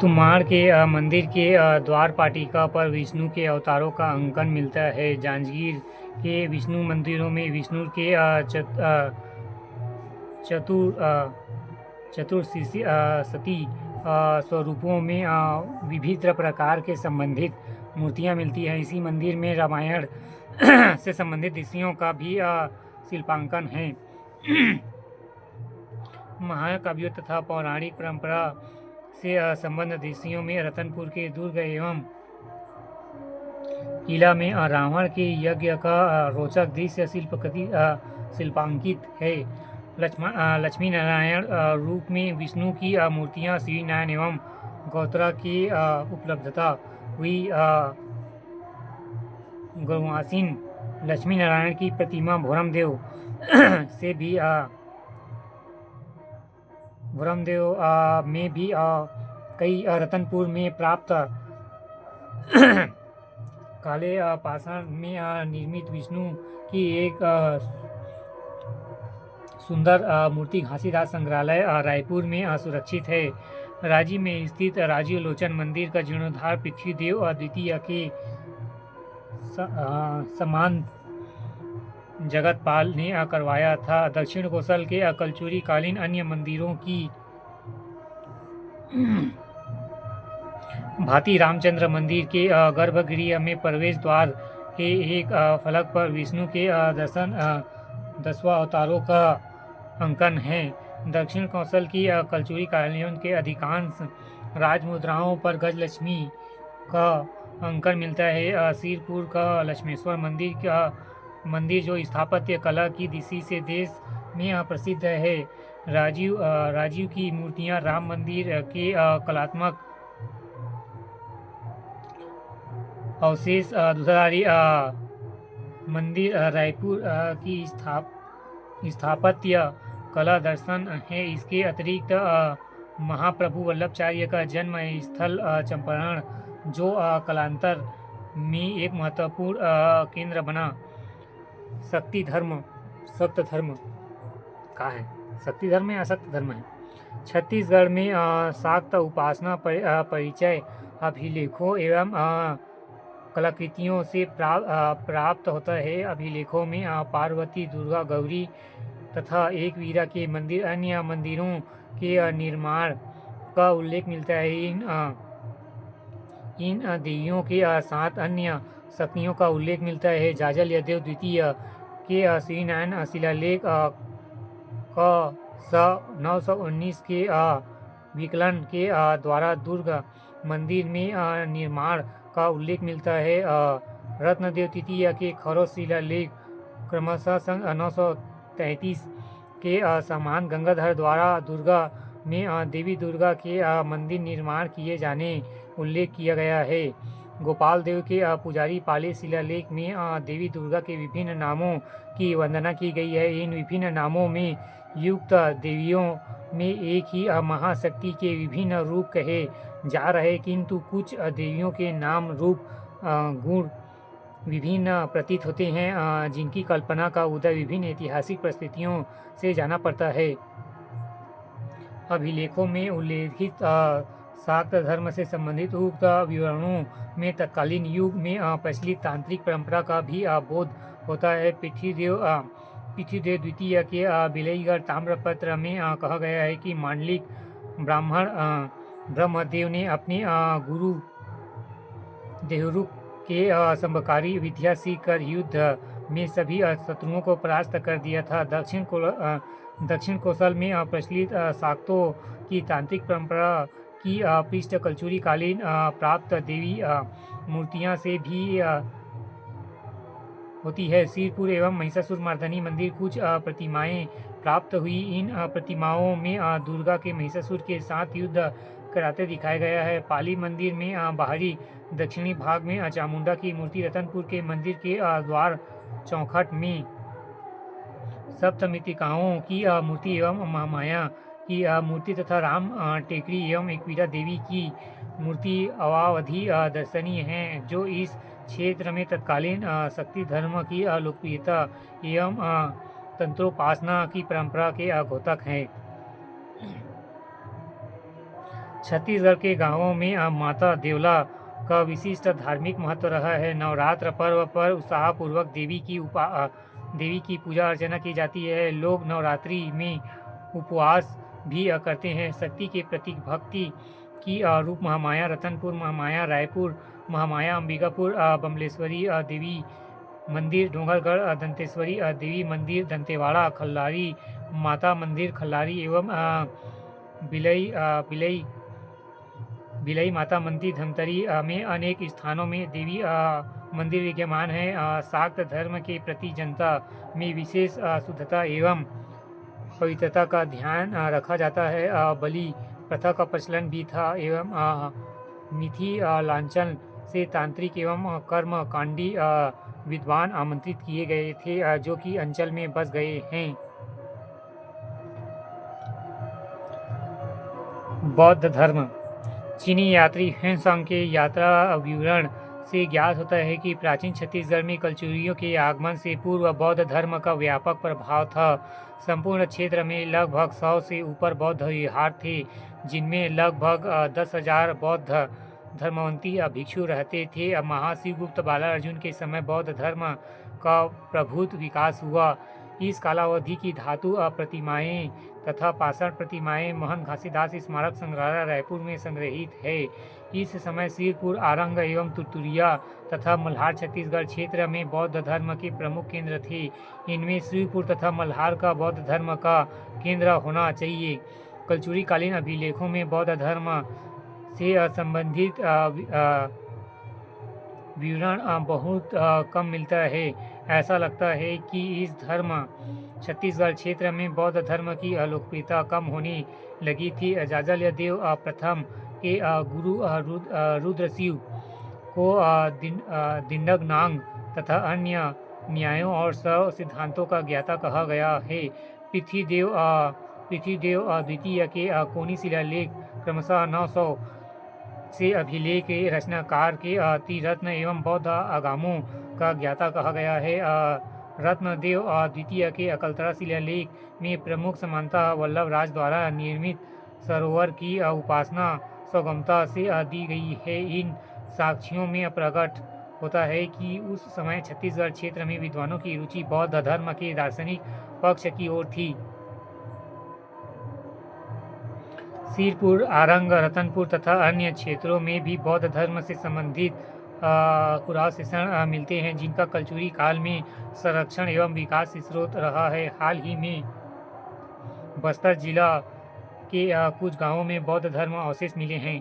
तुमाड़ के मंदिर के द्वार पाटिका पर विष्णु के अवतारों का अंकन मिलता है। जांजगीर के विष्णु मंदिरों में विष्णु के चतुर्शीर्षी सती स्वरूपों में विभिन्न प्रकार के संबंधित मूर्तियां मिलती हैं। इसी मंदिर में रामायण से संबंधित ऋषियों का भी शिल्पांकन है। महाकाव्यों तथा पौराणिक परंपरा से संबंध ऋषियों में रतनपुर के दुर्ग एवं किला में रावण के यज्ञ का रोचक दृश्य शिल्पांकित है। लक्ष्मी नारायण रूप में विष्णु की मूर्तियां श्री नारायण एवं गौत्रा की उपलब्धता हुई। गौवासीन लक्ष्मी नारायण की प्रतिमा भोरमदेव से भी में भी कई रतनपुर में प्राप्त काले पाषाण में निर्मित विष्णु की एक सुंदर मूर्ति घासीदास संग्रहालय रायपुर में सुरक्षित है। रांची में स्थित राजीव लोचन मंदिर का जीर्णोद्धार पृथ्वीदेव द्वितीय के समान जगतपाल ने करवाया था। दक्षिण कोसल के कलचुरी कालीन अन्य मंदिरों की भांति रामचंद्र मंदिर के गर्भगृह में प्रवेश द्वार के एक फलक पर विष्णु के दसवां अवतारों का अंकन है। दक्षिण कोसल की कलचुरी कालीन के अधिकांश राजमुद्राओं पर गजलक्ष्मी का अंकन मिलता है। सिरपुर का लक्ष्मेश्वर मंदिर जो स्थापत्य कला की दृष्टि से देश में प्रसिद्ध है। राजीव की मूर्तियां राम मंदिर के कलात्मक अवशेष दूसरी मंदिर रायपुर की स्थापत्य कला दर्शन है। इसके अतिरिक्त महाप्रभु वल्लभाचार्य का जन्म स्थल चंपारण जो कालांतर में एक महत्वपूर्ण केंद्र बना। शक्ति धर्म सक्त धर्म का है, शक्ति धर्म या सक्त धर्म है। छत्तीसगढ़ में शाक्त उपासना परिचय अभिलेखों एवं कलाकृतियों से प्राप्त होता है। अभिलेखों में पार्वती, दुर्गा, गौरी तथा एक वीरा के मंदिर अन्य मंदिरों के निर्माण का उल्लेख मिलता है। इन देवियों के साथ अन्य शक्तियों का उल्लेख मिलता है। जाजल यदेव द्वितीय के श्रीनारायण शिलालेख का 919 के विकलन के द्वारा दुर्ग मंदिर में निर्माण का उल्लेख मिलता है। रत्नदेव तृतीय के खरों शिलालेख क्रमशः सन 933 के समान गंगाधर द्वारा दुर्गा में देवी दुर्गा के मंदिर निर्माण किए जाने उल्लेख किया गया है। गोपाल देव के पुजारी पाली शिलालेख में देवी दुर्गा के विभिन्न नामों की वंदना की गई है। इन विभिन्न नामों में युक्त देवियों में एक ही महाशक्ति के विभिन्न रूप कहे जा रहे, किंतु कुछ देवियों के नाम रूप गुण विभिन्न प्रतीत होते हैं, जिनकी कल्पना का उदय विभिन्न ऐतिहासिक परिस्थितियों से जाना पड़ता है। अभिलेखों में उल्लेखित शाक्त धर्म से संबंधित उक्त विवरणों में तत्कालीन युग में प्रचलित तांत्रिक परंपरा का भी बोध होता है। पृथ्वीदेव द्वितीय के बिलईगढ़ ताम्रपत्र में कहा गया है कि मांडलिक ब्राह्मण ब्रह्मदेव ने अपने गुरु देवरुख के संबकारी विद्या सीखकर युद्ध में सभी शत्रुओं को परास्त कर दिया था। दक्षिण कोसल में प्रचलित शाक्तों की तांत्रिक परंपरा की पृष्ठ कलचुरी कालीन प्राप्त देवी मूर्तियां से भी होती है। सिरपुर एवं महिषासुर मर्दनी मंदिर कुछ प्रतिमाएं प्राप्त हुई। इन प्रतिमाओं में दुर्गा के महिषासुर के साथ युद्ध कराते दिखाया गया है। पाली मंदिर में बाहरी दक्षिणी भाग में चामुंडा की मूर्ति, रतनपुर के मंदिर के द्वार चौखट में सप्तमितिकाओं की मूर्ति एवं महामाया की मूर्ति तथा राम टेकरी एवं एकवीरा देवी की मूर्ति अवावधि दर्शनीय हैं, जो इस क्षेत्र में तत्कालीन शक्ति धर्म की लोकप्रियता एवं तंत्रोपासना की परंपरा के घोतक हैं। छत्तीसगढ़ के गांवों में माता देवला का विशिष्ट धार्मिक महत्व रहा है। नवरात्र पर्व पर उत्साहपूर्वक देवी की पूजा अर्चना की जाती है। लोग नवरात्रि में उपवास भी करते हैं। शक्ति के प्रतीक भक्ति की रूप महामाया रतनपुर, महामाया रायपुर, महामाया अंबिकापुर, बमलेश्वरी देवी मंदिर डोंगरगढ़, दंतेश्वरी देवी मंदिर दंतेवाड़ा, खल्लारी माता मंदिर खल्लारी एवं बिलई माता मंदिर धमतरी में अनेक स्थानों में देवी मंदिर विद्यमान है। शाक्त धर्म के प्रति जनता में विशेष शुद्धता एवं पवित्रता का ध्यान रखा जाता है। बलि प्रथा का प्रचलन भी था एवं मिथिलांचल से तांत्रिक एवं कर्म कांडी विद्वान आमंत्रित किए गए थे जो कि अंचल में बस गए हैं। बौद्ध धर्म। चीनी यात्री ह्वेनसांग के यात्रा विवरण से ज्ञात होता है कि प्राचीन छत्तीसगढ़ में कलचुरियों के आगमन से पूर्व बौद्ध धर्म का व्यापक प्रभाव था। संपूर्ण क्षेत्र में लगभग 100 से ऊपर बौद्ध विहार थे, जिनमें लगभग 10,000 बौद्ध धर्मवंती भिक्षु रहते थे। महाशिवगुप्त बालार्जुन के समय बौद्ध धर्म का प्रभुत्व विकास हुआ। इस कालावधि की धातु प्रतिमाएं तथा पाषाण प्रतिमाएं महंत घासीदास स्मारक संग्रहालय रायपुर में संग्रहित है। इस समय सिरपुर, आरंग एवं तुरतुरिया तथा मल्हार छत्तीसगढ़ क्षेत्र में बौद्ध धर्म के प्रमुख केंद्र थे। इनमें श्रीपुर तथा मल्हार का बौद्ध धर्म का केंद्र होना चाहिए। कलचुरी कालीन अभिलेखों में बौद्ध धर्म से संबंधित विवरण बहुत कम मिलता है। ऐसा लगता है कि इस धर्म छत्तीसगढ़ क्षेत्र में बौद्ध धर्म की लोकप्रियता कम होने लगी थी। जाजल देव प्रथम के गुरु रुद्रशिव को दिंडक नांग तथा अन्य न्यायों और सिद्धांतों का ज्ञाता कहा गया है। पृथ्वीदेव द्वितीय के कोनी शिलालेख क्रमशः 900 से अभिलेख के रचनाकार के त्रिरत्न एवं बौद्ध आगमों का ज्ञाता कहा गया है। रत्नदेव द्वितीय के अकलतरा शिलालेख में प्रमुख समानता वल्लभ राज द्वारा निर्मित सरोवर की उपासना सुगमता से दी गई है। इन साक्ष्यों में प्रकट होता है कि उस समय छत्तीसगढ़ क्षेत्र में विद्वानों की रुचि बौद्ध धर्म के दार्शनिक पक्ष की ओर थी। सिरपुर, आरंग, रतनपुर तथा अन्य क्षेत्रों में भी बौद्ध धर्म से संबंधित पुरावशेषण मिलते हैं, जिनका कलचुरी काल में संरक्षण एवं विकास स्रोत रहा है। हाल ही में बस्तर जिला के कुछ गांवों में बौद्ध धर्म अवशेष मिले हैं।